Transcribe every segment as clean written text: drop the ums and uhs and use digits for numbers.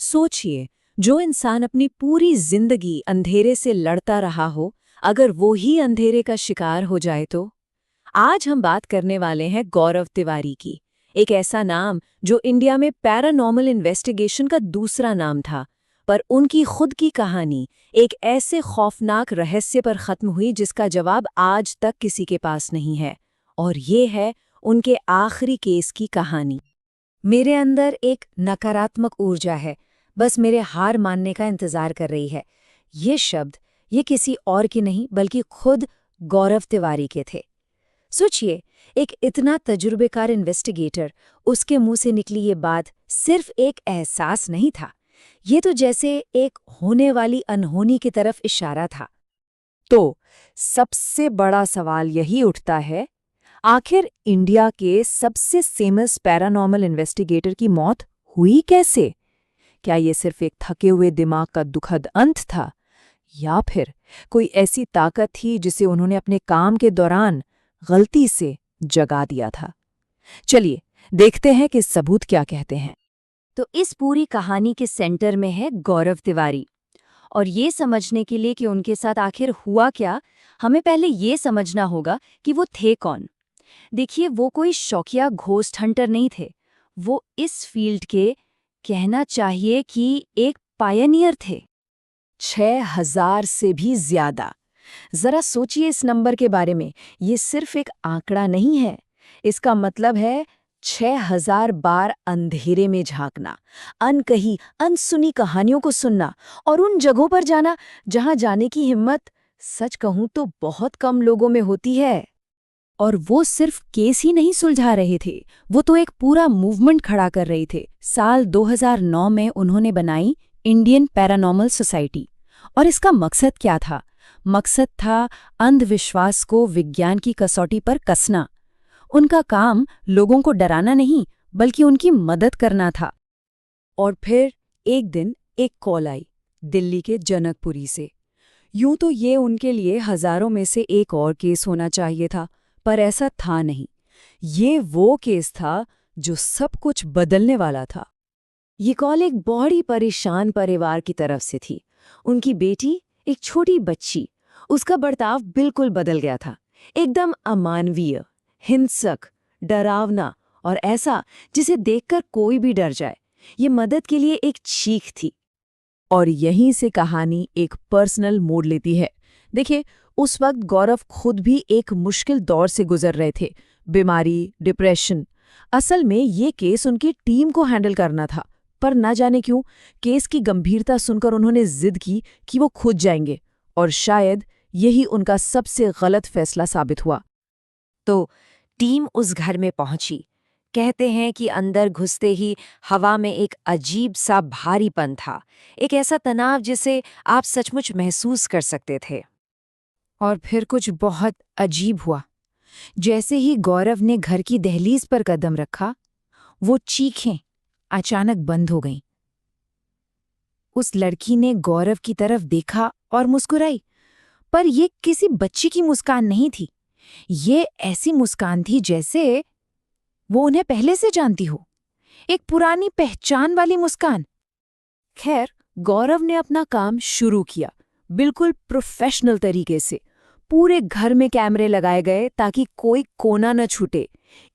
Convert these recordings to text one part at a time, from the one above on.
सोचिए, जो इंसान अपनी पूरी जिंदगी अंधेरे से लड़ता रहा हो, अगर वो ही अंधेरे का शिकार हो जाए तो। आज हम बात करने वाले हैं गौरव तिवारी की। एक ऐसा नाम जो इंडिया में पैरानॉर्मल इन्वेस्टिगेशन का दूसरा नाम था, पर उनकी खुद की कहानी एक ऐसे खौफनाक रहस्य पर खत्म हुई जिसका जवाब आज तक किसी के पास नहीं है। और ये है उनके आखिरी केस की कहानी। मेरे अंदर एक नकारात्मक ऊर्जा है, बस मेरे हार मानने का इंतजार कर रही है। ये शब्द ये किसी और के नहीं बल्कि खुद गौरव तिवारी के थे। सोचिए, एक इतना तजुर्बेकार इन्वेस्टिगेटर, उसके मुंह से निकली ये बात सिर्फ एक एहसास नहीं था, ये तो जैसे एक होने वाली अनहोनी की तरफ इशारा था। तो सबसे बड़ा सवाल यही उठता है, आखिर इंडिया के सबसे फेमस पैरानॉर्मल इन्वेस्टिगेटर की मौत हुई कैसे? क्या ये सिर्फ एक थके हुए दिमाग का दुखद अंत था, या फिर कोई ऐसी ताकत थी जिसे उन्होंने अपने काम के दौरान गलती से जगा दिया था? चलिए देखते हैं कि सबूत क्या कहते हैं। तो इस पूरी कहानी के सेंटर में है गौरव तिवारी। और ये समझने के लिए कि उनके साथ आखिर हुआ क्या, हमें पहले ये समझना होगा कि वो थे कौन। देखिए, वो कोई शौकिया घोस्ट हंटर नहीं थे। वो इस फील्ड के, कहना चाहिए कि एक पायनियर थे। 6,000 से भी ज्यादा। जरा सोचिए इस नंबर के बारे में। ये सिर्फ एक आंकड़ा नहीं है, इसका मतलब है 6,000 बार अंधेरे में झांकना, अनकही अनसुनी कहानियों को सुनना और उन जगहों पर जाना जहां जाने की हिम्मत, सच कहूं तो बहुत कम लोगों में होती है। और वो सिर्फ केस ही नहीं सुलझा रहे थे, वो तो एक पूरा मूवमेंट खड़ा कर रहे थे। साल 2009 में उन्होंने बनाई इंडियन पैरानॉर्मल सोसाइटी। और इसका मकसद क्या था? मकसद था अंधविश्वास को विज्ञान की कसौटी पर कसना। उनका काम लोगों को डराना नहीं, बल्कि उनकी मदद करना था। और फिर एक दिन एक कॉल आई दिल्ली के जनकपुरी से। यूं तो ये उनके लिए हजारों में से एक और केस होना चाहिए था, पर ऐसा था नहीं। ये वो केस था जो सब कुछ बदलने वाला था। ये कॉल एक बड़ी परेशान परिवार की तरफ से थी। उनकी बेटी, एक छोटी बच्ची, उसका बर्ताव बिल्कुल बदल गया था। एकदम अमानवीय, हिंसक, डरावना और ऐसा जिसे देखकर कोई भी डर जाए। ये मदद के लिए एक चीख थी। और यहीं से कहानी एक पर्सनल मोड़ लेती है। देखिए, उस वक्त गौरव खुद भी एक मुश्किल दौर से गुजर रहे थे। बीमारी, डिप्रेशन। असल में ये केस उनकी टीम को हैंडल करना था, पर ना जाने क्यों केस की गंभीरता सुनकर उन्होंने जिद की कि वो खुद जाएंगे। और शायद यही उनका सबसे गलत फैसला साबित हुआ। तो टीम उस घर में पहुंची। कहते हैं कि अंदर घुसते ही हवा में एक अजीब सा भारीपन था, एक ऐसा तनाव जिसे आप सचमुच महसूस कर सकते थे। और फिर कुछ बहुत अजीब हुआ। जैसे ही गौरव ने घर की दहलीज पर कदम रखा, वो चीखें अचानक बंद हो गईं। उस लड़की ने गौरव की तरफ देखा और मुस्कुराई, पर ये किसी बच्ची की मुस्कान नहीं थी। ये ऐसी मुस्कान थी जैसे वो उन्हें पहले से जानती हो, एक पुरानी पहचान वाली मुस्कान। खैर, गौरव ने अपना काम शुरू किया, बिल्कुल प्रोफेशनल तरीके से। पूरे घर में कैमरे लगाए गए ताकि कोई कोना न छूटे।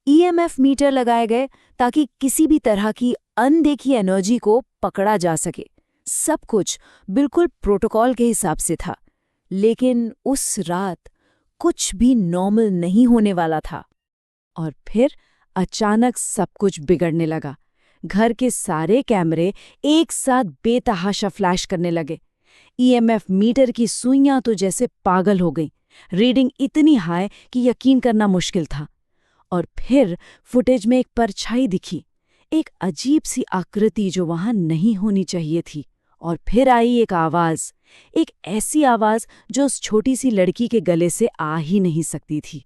ईएमएफ मीटर लगाए गए ताकि किसी भी तरह की अनदेखी एनर्जी को पकड़ा जा सके। सब कुछ बिल्कुल प्रोटोकॉल के हिसाब से था। लेकिन उस रात कुछ भी नॉर्मल नहीं होने वाला था। और फिर अचानक सब कुछ बिगड़ने लगा। घर के सारे कैमरे एक साथ बेतहाशा फ्लैश करने लगे। ईएमएफ मीटर की सुइयां तो जैसे पागल हो गईं। रीडिंग इतनी हाई कि यकीन करना मुश्किल था। और फिर फुटेज में एक परछाई दिखी, एक अजीब सी आकृति जो वहां नहीं होनी चाहिए थी। और फिर आई एक आवाज, एक ऐसी आवाज जो उस छोटी सी लड़की के गले से आ ही नहीं सकती थी।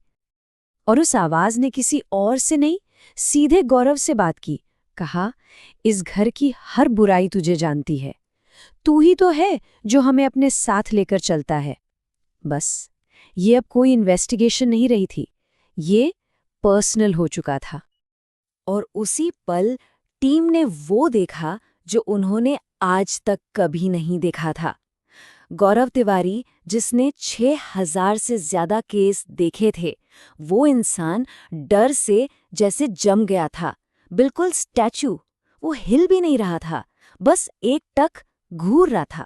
और उस आवाज ने किसी और से नहीं, सीधे गौरव से बात की। कहा, इस घर की हर बुराई तुझे जानती है, तू ही तो है जो हमें अपने साथ लेकर चलता है। बस ये अब कोई इन्वेस्टिगेशन नहीं रही थी, ये पर्सनल हो चुका था। और उसी पल टीम ने वो देखा जो उन्होंने आज तक कभी नहीं देखा था। गौरव तिवारी, जिसने 6000 से ज्यादा केस देखे थे, वो इंसान डर से जैसे जम गया था, बिल्कुल स्टैचू। वो हिल भी नहीं रहा था, बस एक टक घूर रहा था।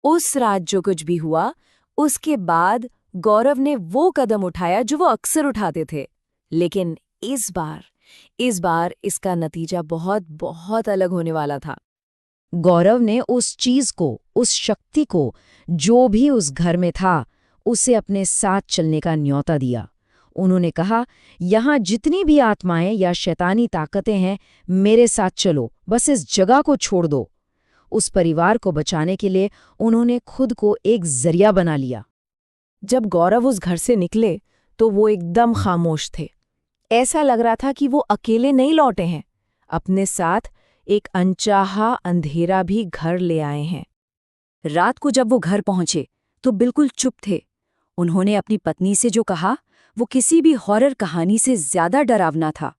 उस रात जो कुछ भी हुआ, उसके बाद गौरव ने वो कदम उठाया जो वो अक्सर उठाते थे। लेकिन इस बार इसका नतीजा बहुत बहुत अलग होने वाला था। गौरव ने उस चीज को, उस शक्ति को, जो भी उस घर में था, उसे अपने साथ चलने का न्योता दिया। उन्होंने कहा, यहाँ जितनी भी आत्माएं या शैतानी ताकतें हैं, मेरे साथ चलो, बस इस जगह को छोड़ दो। उस परिवार को बचाने के लिए उन्होंने खुद को एक जरिया बना लिया। जब गौरव उस घर से निकले तो वो एकदम खामोश थे। ऐसा लग रहा था कि वो अकेले नहीं लौटे हैं, अपने साथ एक अनचाहा अंधेरा भी घर ले आए हैं। रात को जब वो घर पहुंचे तो बिल्कुल चुप थे। उन्होंने अपनी पत्नी से जो कहा, वो किसी भी हॉरर कहानी से ज्यादा डरावना था।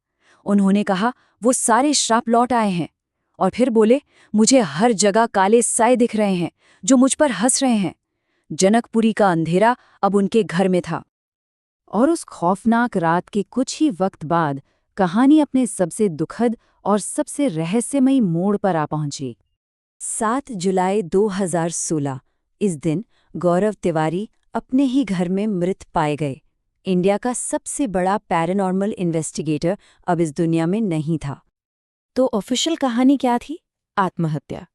उन्होंने कहा, वो सारे श्राप लौट आए हैं। और फिर बोले, मुझे हर जगह काले साए दिख रहे हैं जो मुझ पर हंस रहे हैं। जनकपुरी का अंधेरा अब उनके घर में था। और उस खौफनाक रात के कुछ ही वक्त बाद कहानी अपने सबसे दुखद और सबसे रहस्यमयी मोड़ पर आ पहुंची। 7 जुलाई 2016। इस दिन गौरव तिवारी अपने ही घर में मृत पाए गए। इंडिया का सबसे बड़ा पैरानॉर्मल इन्वेस्टिगेटर अब इस दुनिया में नहीं था। तो ऑफिशियल कहानी क्या थी? आत्महत्या।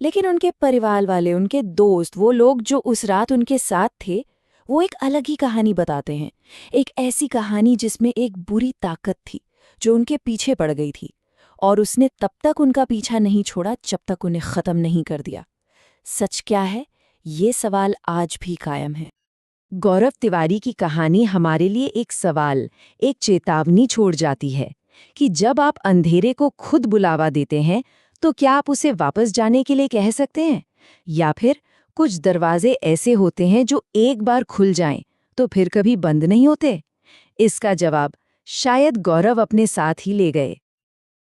लेकिन उनके परिवार वाले, उनके दोस्त, वो लोग जो उस रात उनके साथ थे, वो एक अलग ही कहानी बताते हैं। एक ऐसी कहानी जिसमें एक बुरी ताकत थी जो उनके पीछे पड़ गई थी, और उसने तब तक उनका पीछा नहीं छोड़ा जब तक उन्हें ख़त्म नहीं कर दिया। सच क्या है, ये सवाल आज भी कायम है। गौरव तिवारी की कहानी हमारे लिए एक सवाल, एक चेतावनी छोड़ जाती है कि जब आप अंधेरे को खुद बुलावा देते हैं, तो क्या आप उसे वापस जाने के लिए कह सकते हैं? या फिर कुछ दरवाजे ऐसे होते हैं जो एक बार खुल जाएं, तो फिर कभी बंद नहीं होते? इसका जवाब शायद गौरव अपने साथ ही ले गए।